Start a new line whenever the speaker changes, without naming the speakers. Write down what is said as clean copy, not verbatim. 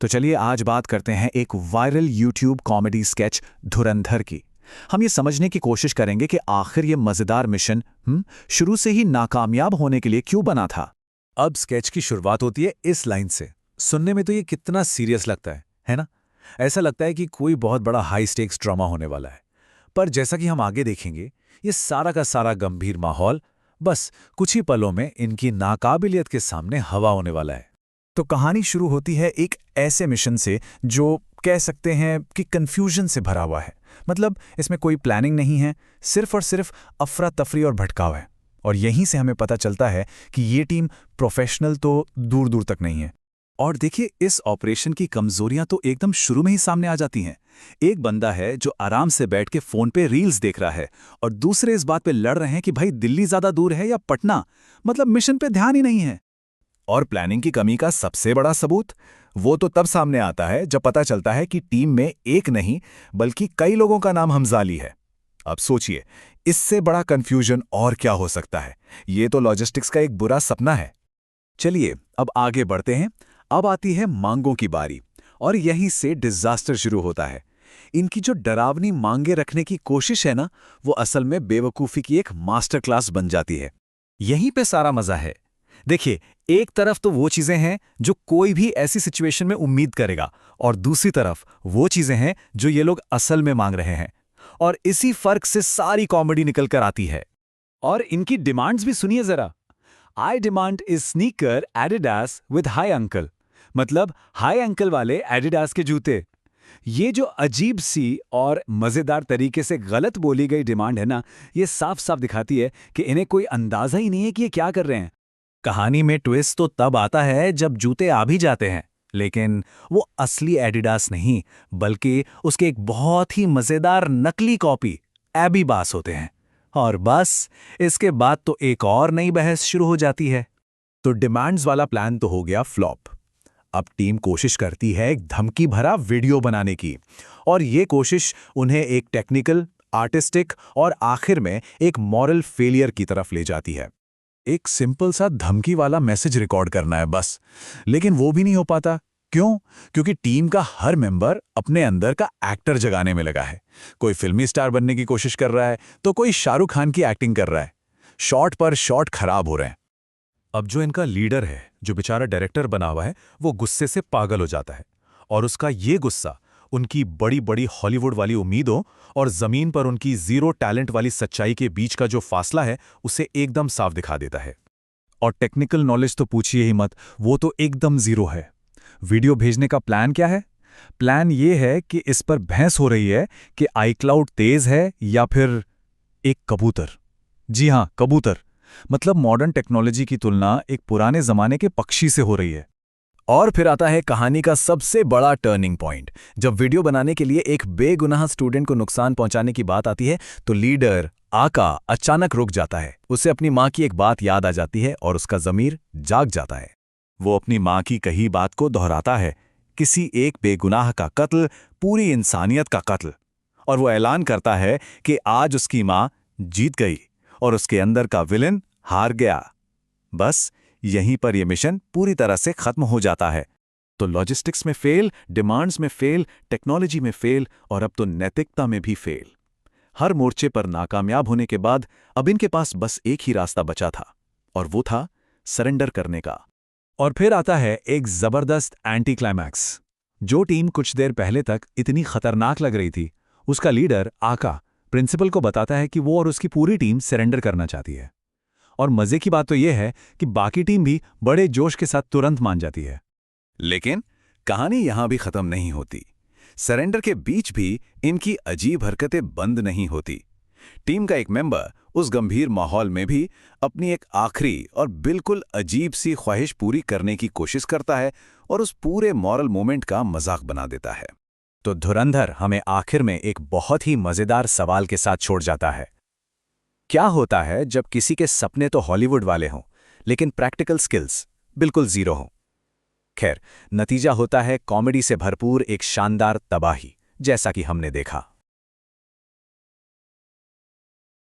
तो चलिए आज बात करते हैं एक वायरल यूट्यूब कॉमेडी स्केच धुरंधर की। हम ये समझने की कोशिश करेंगे कि आखिर ये मजेदार मिशन शुरू से ही नाकामयाब होने के लिए क्यों बना था।
अब स्केच की शुरुआत होती है इस लाइन से। सुनने में तो ये कितना सीरियस लगता है ना? ऐसा लगता है कि कोई बहुत बड़ा हाई स्टेक्स ड्रामा होने वाला है। पर जैसा कि हम आगे देखेंगे, ये सारा का सारा गंभीर माहौल बस कुछ ही पलों में इनकी नाकाबिलियत के सामने हवा होने वाला है।
तो कहानी शुरू होती है एक ऐसे मिशन से जो कह सकते हैं कि कंफ्यूजन से भरा हुआ है। मतलब इसमें कोई प्लानिंग नहीं है, सिर्फ और सिर्फ अफरा तफरी और भटकाव है। और यहीं से हमें पता चलता है कि ये टीम प्रोफेशनल तो दूर दूर तक नहीं है।
और देखिए, इस ऑपरेशन की कमजोरियां तो एकदम शुरू में ही सामने आ जाती हैं। एक बंदा है जो आराम से बैठ के फोन पे रील्स देख रहा है और दूसरे इस बात पे लड़ रहे हैं कि भाई दिल्ली ज्यादा दूर है या पटना। मतलब मिशन पे ध्यान ही नहीं है।
और प्लानिंग की कमी का सबसे बड़ा सबूत वो तो तब सामने आता है जब पता चलता है कि टीम में एक नहीं बल्कि कई लोगों का नाम हमजाली है। अब सोचिए, इससे बड़ा कंफ्यूजन और क्या हो सकता है। ये तो लॉजिस्टिक्स का एक बुरा सपना है। चलिए अब आगे बढ़ते हैं। अब आती है मांगों की बारी और यहीं से डिजास्टर शुरू होता है। इनकी जो डरावनी मांगे रखने की कोशिश है ना, वो असल में बेवकूफ़ी की एक मास्टर क्लास बन जाती है।
यहीं पे सारा मजा है। देखिए, एक तरफ तो वो चीजें हैं जो कोई भी ऐसी सिचुएशन में उम्मीद करेगा, और दूसरी तरफ वो चीजें हैं जो ये लोग असल में मांग रहे हैं। और इसी फर्क से सारी कॉमेडी निकल कर आती है। और इनकी डिमांड्स भी सुनिए जरा। आई demand is sneaker Adidas with high uncle. मतलब हाई अंकल वाले एडिडास के जूते। ये जो अजीब सी और मजेदार तरीके से गलत बोली गई डिमांड है ना, ये साफ साफ दिखाती है कि इन्हें कोई अंदाजा ही नहीं है कि ये क्या कर रहे हैं।
कहानी में ट्विस्ट तो तब आता है जब जूते आ भी जाते हैं, लेकिन वो असली एडिडास नहीं बल्कि उसके एक बहुत ही मजेदार नकली कॉपी एबी बास होते हैं। और बस इसके बाद तो एक और नई बहस शुरू हो जाती है। तो डिमांड्स वाला प्लान तो हो गया फ्लॉप। अब टीम कोशिश करती है एक धमकी भरा वीडियो बनाने की, और ये कोशिश उन्हें एक टेक्निकल, आर्टिस्टिक और आखिर में एक मॉरल फेलियर की तरफ ले जाती है। एक सिंपल सा धमकी वाला मैसेज रिकॉर्ड करना है बस, लेकिन वो भी नहीं हो पाता। क्यों? क्योंकि टीम का हर मेंबर अपने अंदर का एक्टर जगाने में लगा है। कोई फिल्मी स्टार बनने की कोशिश कर रहा है तो कोई शाहरुख खान की एक्टिंग कर रहा है। शॉट पर शॉट खराब हो रहे हैं।
अब जो इनका लीडर है, जो बेचारा डायरेक्टर बना हुआ है, वो गुस्से से पागल हो जाता है। और उसका ये गुस्सा उनकी बड़ी बड़ी हॉलीवुड वाली उम्मीदों और जमीन पर उनकी जीरो टैलेंट वाली सच्चाई के बीच का जो फासला है, उसे एकदम साफ दिखा देता है। और टेक्निकल नॉलेज तो पूछिए ही मत, वो तो एकदम जीरो है। वीडियो भेजने का प्लान क्या है? प्लान ये है कि इस पर बहस हो रही है कि आईक्लाउड तेज है या फिर एक कबूतर। जी हां, कबूतर। मतलब मॉडर्न टेक्नोलॉजी की तुलना एक पुराने जमाने के पक्षी से हो रही है। और फिर आता है कहानी का सबसे बड़ा टर्निंग पॉइंट। जब वीडियो बनाने के लिए एक बेगुनाह स्टूडेंट को नुकसान पहुंचाने की बात आती है, तो लीडर आका अचानक रुक जाता है। उसे अपनी मां की एक बात याद आ जाती है और उसका ज़मीर जाग जाता है। वो अपनी मां की कही बात को दोहराता है, किसी एक बेगुनाह का कत्ल पूरी इंसानियत का कत्ल। और वो ऐलान करता है कि आज उसकी मां जीत गई और उसके अंदर का विलन हार गया। बस यहीं पर यह मिशन पूरी तरह से खत्म हो जाता है। तो लॉजिस्टिक्स में फेल, डिमांड्स में फेल, टेक्नोलॉजी में फेल और अब तो नैतिकता में भी फेल। हर मोर्चे पर नाकामयाब होने के बाद अब इनके पास बस एक ही रास्ता बचा था, और वो था सरेंडर करने का। और फिर आता है एक जबरदस्त एंटी क्लाइमैक्स। जो टीम कुछ देर पहले तक इतनी खतरनाक लग रही थी, उसका लीडर आका प्रिंसिपल को बताता है कि वो और उसकी पूरी टीम सरेंडर करना चाहती है। और मजे की बात तो यह है कि बाकी टीम भी बड़े जोश के साथ तुरंत मान जाती है। लेकिन कहानी यहां भी खत्म नहीं होती। सरेंडर के बीच भी इनकी अजीब हरकतें बंद नहीं होती। टीम का एक मेंबर उस गंभीर माहौल में भी अपनी एक आखिरी और बिल्कुल अजीब सी ख्वाहिश पूरी करने की कोशिश करता है और उस पूरे मॉरल मोमेंट का मजाक बना देता है। तो धुरंधर हमें आखिर में एक बहुत ही मजेदार सवाल के साथ छोड़ जाता है। क्या होता है जब किसी के सपने तो हॉलीवुड वाले हों, लेकिन प्रैक्टिकल स्किल्स बिल्कुल जीरो हों? खैर, नतीजा होता है कॉमेडी से भरपूर एक शानदार तबाही, जैसा कि हमने देखा।